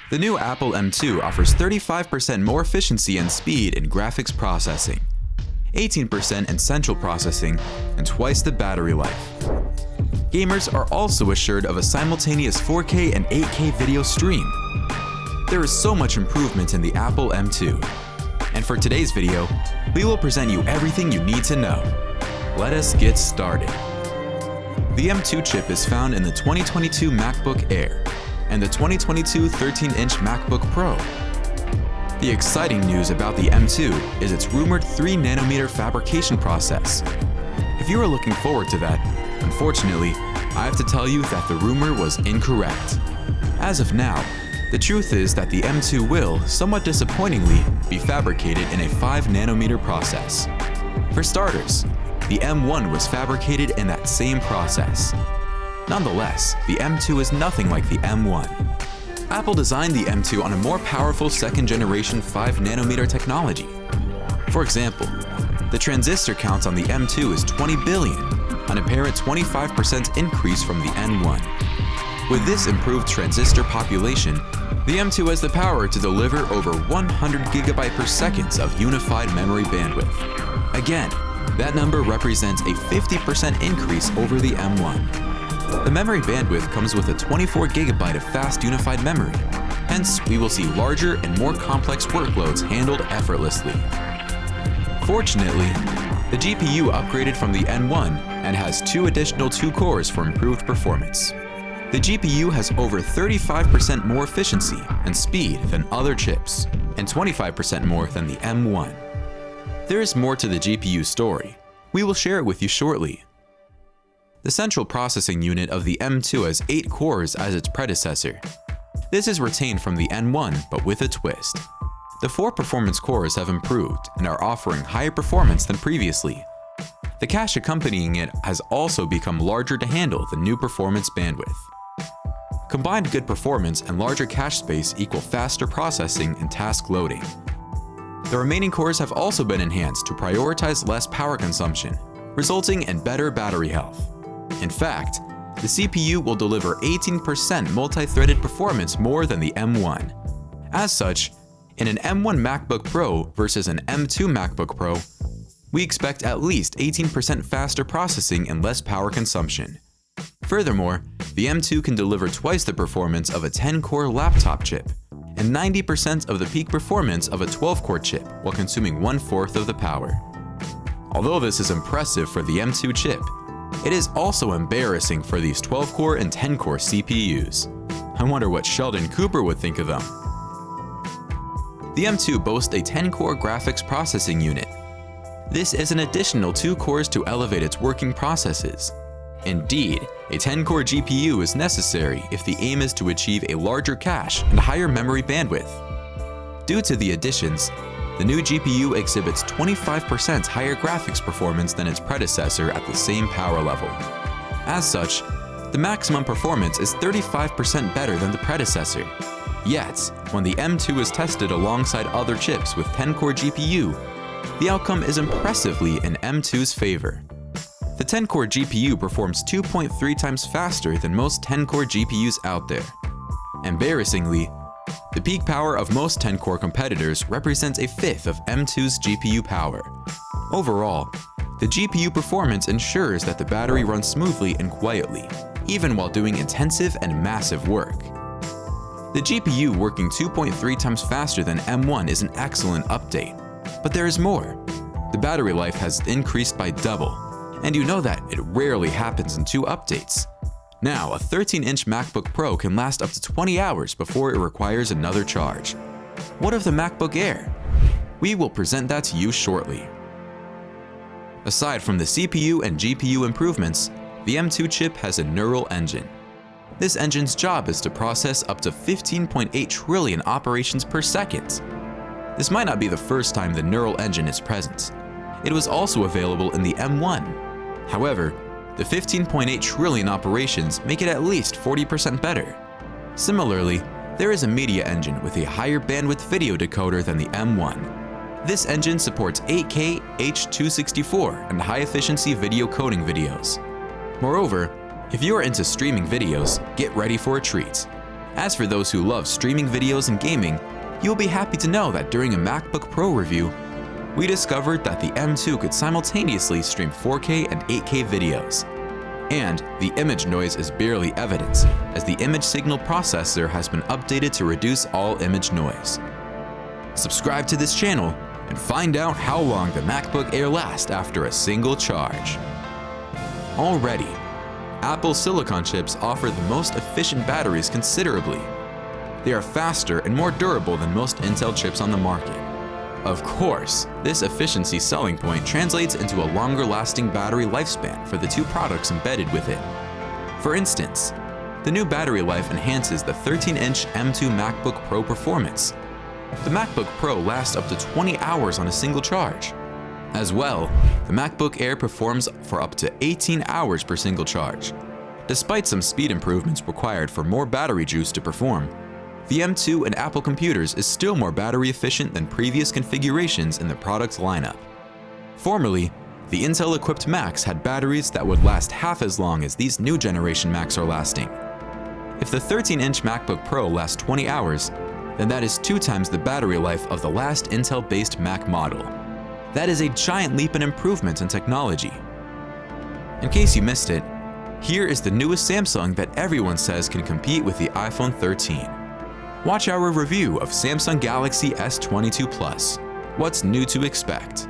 The new Apple M2 offers 35% more efficiency and speed in graphics processing, 18% in central processing, and twice the battery life. Gamers are also assured of a simultaneous 4K and 8K video stream. There is so much improvement in the Apple M2. And for today's video, we will present you everything you need to know. Let us get started. The M2 chip is found in the 2022 MacBook Air and the 2022 13-inch MacBook Pro. The exciting news about the M2 is its rumored 3nm fabrication process. If you are looking forward to that, unfortunately, I have to tell you that the rumor was incorrect. As of now, the truth is that the M2 will, somewhat disappointingly, be fabricated in a 5nm process. For starters, the M1 was fabricated in that same process. Nonetheless, the M2 is nothing like the M1. Apple designed the M2 on a more powerful second-generation 5nm technology. For example, the transistor count on the M2 is 20 billion, an apparent 25% increase from the M1. With this improved transistor population, the M2 has the power to deliver over 100 GB per second of unified memory bandwidth. Again, that number represents a 50% increase over the M1. The memory bandwidth comes with a 24 GB of fast unified memory. Hence, we will see larger and more complex workloads handled effortlessly. Fortunately, the GPU upgraded from the M1 and has 2 additional 2 cores for improved performance. The GPU has over 35% more efficiency and speed than other chips, and 25% more than the M1. There is more to the GPU story. We will share it with you shortly. The central processing unit of the M2 has 8 cores as its predecessor. This is retained from the M1, but with a twist. The 4 performance cores have improved and are offering higher performance than previously. The cache accompanying it has also become larger to handle the new performance bandwidth. Combined good performance and larger cache space equal faster processing and task loading. The remaining cores have also been enhanced to prioritize less power consumption, resulting in better battery health. In fact, the CPU will deliver 18% multi-threaded performance more than the M1. As such, in an M1 MacBook Pro versus an M2 MacBook Pro, we expect at least 18% faster processing and less power consumption. Furthermore, the M2 can deliver twice the performance of a 10-core laptop chip and 90% of the peak performance of a 12-core chip while consuming 1/4 of the power. Although this is impressive for the M2 chip, it is also embarrassing for these 12-core and 10-core CPUs. I wonder what Sheldon Cooper would think of them. The M2 boasts a 10-core graphics processing unit. This is an additional 2 cores to elevate its working processes. Indeed, a 10-core GPU is necessary if the aim is to achieve a larger cache and higher memory bandwidth. Due to the additions, the new GPU exhibits 25% higher graphics performance than its predecessor at the same power level. As such, the maximum performance is 35% better than the predecessor. Yet, when the M2 is tested alongside other chips with 10-core GPU, the outcome is impressively in M2's favor. The 10-core GPU performs 2.3 times faster than most 10-core GPUs out there. Embarrassingly, the peak power of most 10-core competitors represents a fifth of M2's GPU power. Overall, the GPU performance ensures that the battery runs smoothly and quietly, even while doing intensive and massive work. The GPU working 2.3 times faster than M1 is an excellent update, but there is more. The battery life has increased by double, and you know that it rarely happens in 2 updates. Now, a 13-inch MacBook Pro can last up to 20 hours before it requires another charge. What of the MacBook Air? We will present that to you shortly. Aside from the CPU and GPU improvements, the M2 chip has a neural engine. This engine's job is to process up to 15.8 trillion operations per second. This might not be the first time the neural engine is present. It was also available in the M1. However, the 15.8 trillion operations make it at least 40% better. Similarly, there is a media engine with a higher bandwidth video decoder than the M1. This engine supports 8K H.264 and high-efficiency video coding videos. Moreover, if you are into streaming videos, get ready for a treat. As for those who love streaming videos and gaming, you'll be happy to know that during a MacBook Pro review, we discovered that the M2 could simultaneously stream 4K and 8K videos. And the image noise is barely evident, as the image signal processor has been updated to reduce all image noise. Subscribe to this channel and find out how long the MacBook Air lasts after a single charge. Already, Apple Silicon chips offer the most efficient batteries considerably. They are faster and more durable than most Intel chips on the market. Of course, this efficiency selling point translates into a longer-lasting battery lifespan for the two products embedded with it. For instance, the new battery life enhances the 13-inch M2 MacBook Pro performance. The MacBook Pro lasts up to 20 hours on a single charge. As well, the MacBook Air performs for up to 18 hours per single charge. Despite some speed improvements required for more battery juice to perform, the M2 in Apple computers is still more battery efficient than previous configurations in the product's lineup. Formerly, the Intel-equipped Macs had batteries that would last half as long as these new generation Macs are lasting. If the 13-inch MacBook Pro lasts 20 hours, then that is 2 times the battery life of the last Intel-based Mac model. That is a giant leap in improvement in technology. In case you missed it, here is the newest Samsung that everyone says can compete with the iPhone 13. Watch our review of Samsung Galaxy S22 Plus. What's new to expect?